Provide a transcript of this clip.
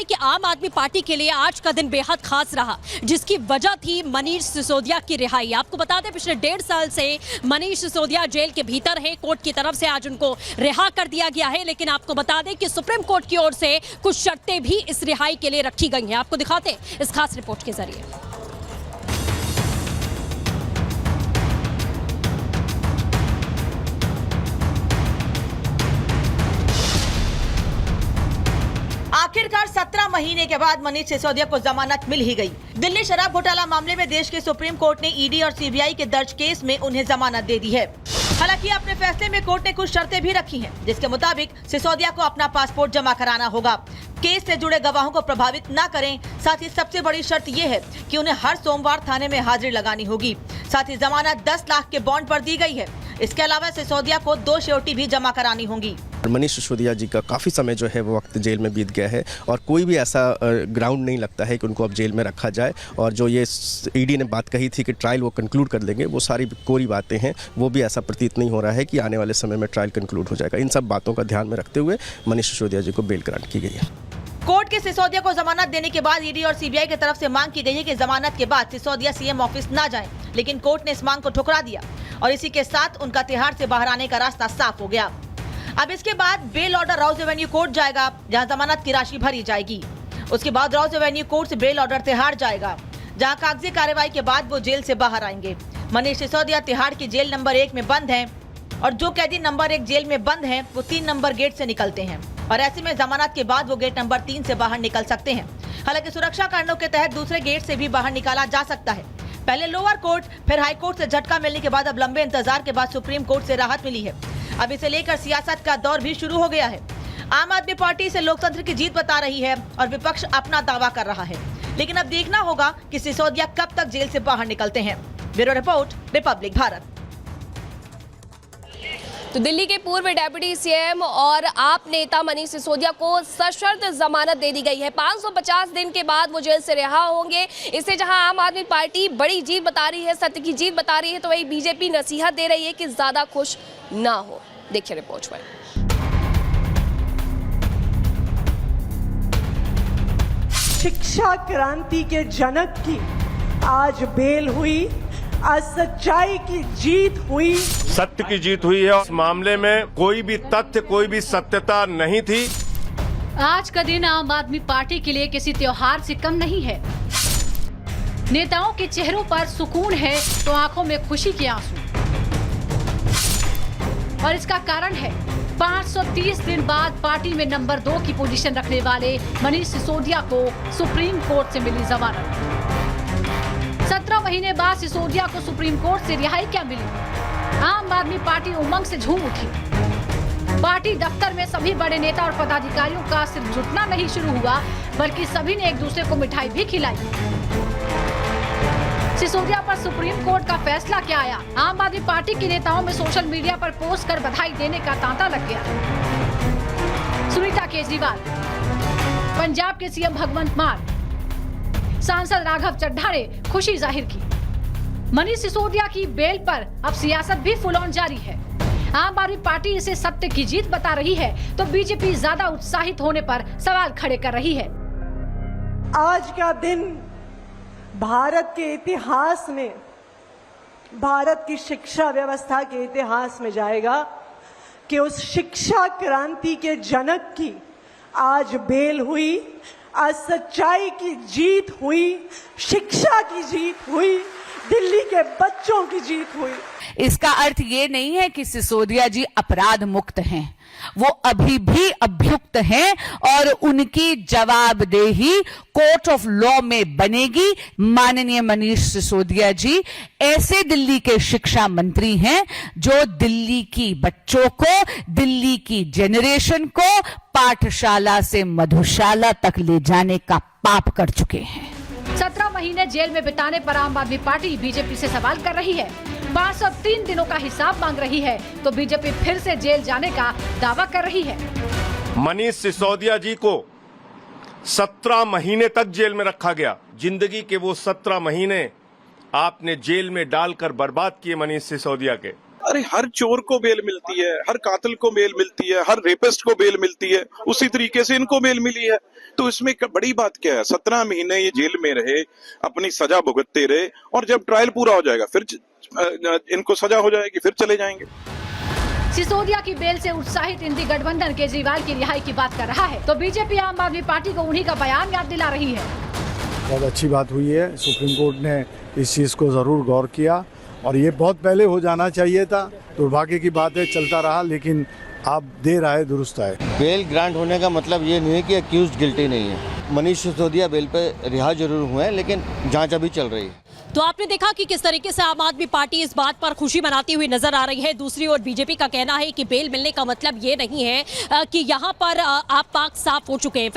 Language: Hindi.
दें कि आम आदमी पार्टी के लिए आज का दिन बेहद खास रहा, जिसकी वजह थी मनीष सिसोदिया की रिहाई। आपको बता दें पिछले 1.5 साल से मनीष सिसोदिया जेल के भीतर है। कोर्ट की तरफ से आज उनको रिहा कर दिया गया है, लेकिन आपको बता दें कि सुप्रीम कोर्ट की ओर से कुछ शर्तें भी इस रिहाई के लिए रखी गई हैं। आपको दिखाते हैं इस खास रिपोर्ट के जरिए। आखिरकार 17 महीने के बाद मनीष सिसोदिया को जमानत मिल ही गई। दिल्ली शराब घोटाला मामले में देश के सुप्रीम कोर्ट ने ईडी और सीबीआई के दर्ज केस में उन्हें जमानत दे दी है। हालांकि अपने फैसले में कोर्ट ने कुछ शर्तें भी रखी हैं, जिसके मुताबिक सिसोदिया को अपना पासपोर्ट जमा कराना होगा, केस से जुड़े गवाहों को प्रभावित न करें। साथ ही सबसे बड़ी शर्त ये है कि उन्हें हर सोमवार थाने में हाजिरी लगानी होगी। साथ ही जमानत 10 लाख के बॉन्ड पर दी गई है। इसके अलावा सिसोदिया को 2 श्योरिटी भी जमा करानी होंगी। मनीष सिसोदिया जी का काफ़ी समय जो है वो वक्त जेल में बीत गया है और कोई भी ऐसा ग्राउंड नहीं लगता है कि उनको अब जेल में रखा जाए। और जो ये ईडी ने बात कही थी कि ट्रायल वो कंक्लूड कर देंगे, वो सारी कोरी बातें हैं। वो भी ऐसा प्रतीत नहीं हो रहा है कि आने वाले समय में ट्रायल कंक्लूड हो जाएगा। इन सब बातों का ध्यान में रखते हुए मनीष सिसोदिया जी को बेल ग्रांट की गई है। कोर्ट के सिसोदिया को जमानत देने के बाद ईडी और सीबीआई की तरफ से मांग की गई है कि जमानत के बाद सिसोदिया सीएम ऑफिस न जाएं, लेकिन कोर्ट ने इस मांग को ठुकरा दिया और इसी के साथ उनका तिहाड़ से बाहर आने का रास्ता साफ हो गया। अब इसके बाद bail order Rouse Avenue court जाएगा, जहां जमानत की राशि भरी जाएगी। उसके बाद राउज एवेन्यू कोर्ट से बेल ऑर्डर तिहाड़ जाएगा, जहां कागजी कार्रवाई के बाद वो जेल से बाहर आएंगे। मनीष सिसोदिया तिहाड़ की जेल नंबर 1 में बंद है और जो कैदी नंबर 1 जेल में बंद है वो 3 नंबर गेट से निकलते हैं और ऐसे में जमानत के बाद वो गेट नंबर 3 से बाहर निकल सकते हैं। हालांकि सुरक्षा कारणों के तहत दूसरे गेट से भी बाहर निकाला जा सकता है। पहले लोअर कोर्ट, फिर हाई कोर्ट से झटका मिलने के बाद अब लंबे इंतजार के बाद सुप्रीम कोर्ट से राहत मिली है। अब इसे लेकर सियासत का दौर भी शुरू हो गया है। आम आदमी पार्टी इसे लोकतंत्र की जीत बता रही है और विपक्ष अपना दावा कर रहा है, लेकिन अब देखना होगा कि सिसोदिया कब तक जेल से बाहर निकलते हैं। Bureau report, Republic Bharat. तो दिल्ली के पूर्व डेप्यूटी सीएम और आप नेता मनीष सिसोदिया को सशर्त जमानत दे दी गई है। 550 दिन के बाद वो जेल से रिहा होंगे। इसे जहां आम आदमी पार्टी बड़ी जीत बता रही है, सत्य की जीत बता रही है, तो वही बीजेपी नसीहत दे रही है कि ज्यादा खुश ना हो। देखिए रिपोर्ट में। शिक्षा क्रांति के जनक की आज बेल हुई, आज सच्चाई की जीत हुई, सत्य की जीत हुई है। इस मामले में कोई भी तथ्य, कोई भी सत्यता नहीं थी। आज का दिन आम आदमी पार्टी के लिए किसी त्योहार से कम नहीं है। नेताओं के चेहरों पर सुकून है तो आंखों में खुशी के आंसू, और इसका कारण है 530 दिन बाद पार्टी में नंबर 2 की पोजीशन रखने वाले मनीष सिसोदिया को सुप्रीम कोर्ट से मिली जमानत। 17 महीने बाद सिसोदिया को सुप्रीम कोर्ट से रिहाई क्या मिली? आम आदमी पार्टी उमंग से झूम उठी। पार्टी दफ्तर में सभी बड़े नेता और पदाधिकारियों का सिर्फ जुटना नहीं शुरू हुआ, बल्कि सभी ने एक दूसरे को मिठाई भी खिलाई। सिसोदिया पर सुप्रीम कोर्ट का फैसला क्या आया? आम आदमी पार्टी के नेताओं में सोशल मीडिया पर पोस्ट कर बधाई देने का तांता लग गया। सुनीता केजरीवाल, पंजाब के सीएम भगवंत मान, सांसद राघव चड्ढा ने खुशी जाहिर की। मनीष सिसोदिया की बेल पर अब सियासत भी फुल ऑन जारी है। आम आदमी पार्टी इसे सत्य की जीत बता रही है, तो बीजेपी ज्यादा उत्साहित होने पर सवाल खड़े कर रही है। आज का दिन भारत के इतिहास में, भारत की शिक्षा व्यवस्था के इतिहास में जाएगा कि उस शिक्षा क्रांति के जनक की आज बेल हुई, आज सच्चाई की जीत हुई, शिक्षा की जीत हुई, दिल्ली के बच्चों की जीत हुई। इसका अर्थ ये नहीं है कि सिसोदिया जी अपराध मुक्त हैं, वो अभी भी अभियुक्त हैं और उनकी जवाबदेही कोर्ट ऑफ लॉ में बनेगी। माननीय मनीष सिसोदिया जी ऐसे दिल्ली के शिक्षा मंत्री हैं जो दिल्ली की बच्चों को, दिल्ली की जनरेशन को पाठशाला से मधुशाला तक ले जाने का पाप कर चुके हैं। 17 महीने जेल में बिताने पर आम आदमी पार्टी बीजेपी से सवाल कर रही है। 503 दिनों का हिसाब मांग रही है, तो बीजेपी फिर से जेल जाने का दावा कर रही है। मनीष सिसोदिया जी को 17 महीने तक जेल में रखा गया। जिंदगी के वो 17 महीने आपने जेल में डालकर बर्बाद किए मनीष सिसोदिया के। अरे हर चोर को बेल मिलती है, हर कातिल को बेल मिलती है, हर रेपिस्ट को बेल मिलती है, उसी तरीके से इनको बेल मिली है। तो इसमें बड़ी बात क्या है? 17 महीने ये जेल में रहे, अपनी सजा भुगतते रहे, और जब ट्रायल पूरा हो जाएगा फिर इनको सजा हो जाएगी, फिर चले जाएंगे। सिसोदिया की बेल से उत्साहित इंडी गठबंधन केजरीवाल की रिहाई की बात कर रहा है, तो बीजेपी आम आदमी पार्टी को उन्हीं का बयान याद दिला रही है। बहुत अच्छी बात हुई है, सुप्रीम कोर्ट ने इस चीज़ को ज़रूर गौर किया और ये बहुत पहले हो जाना चाहिए था। दुर्भाग्य की बात है, चलता रहा, लेकिन आप देर आए दुरुस्त आए। बेल ग्रांट होने का मतलब ये नहीं है कि अक्यूज्ड गिल्टी नहीं है। मनीष सिसोदिया बेल पे रिहा जरूर हुए हैं, लेकिन जांच अभी चल रही है। तो आपने देखा कि किस तरीके से आम आदमी पार्टी इस बात पर खुशी मनाती हुई नजर आ रही है। दूसरी ओर बीजेपी का कहना है कि बेल मिलने का मतलब ये नहीं है कि यहाँ पर आप पाक साफ हो चुके हैं।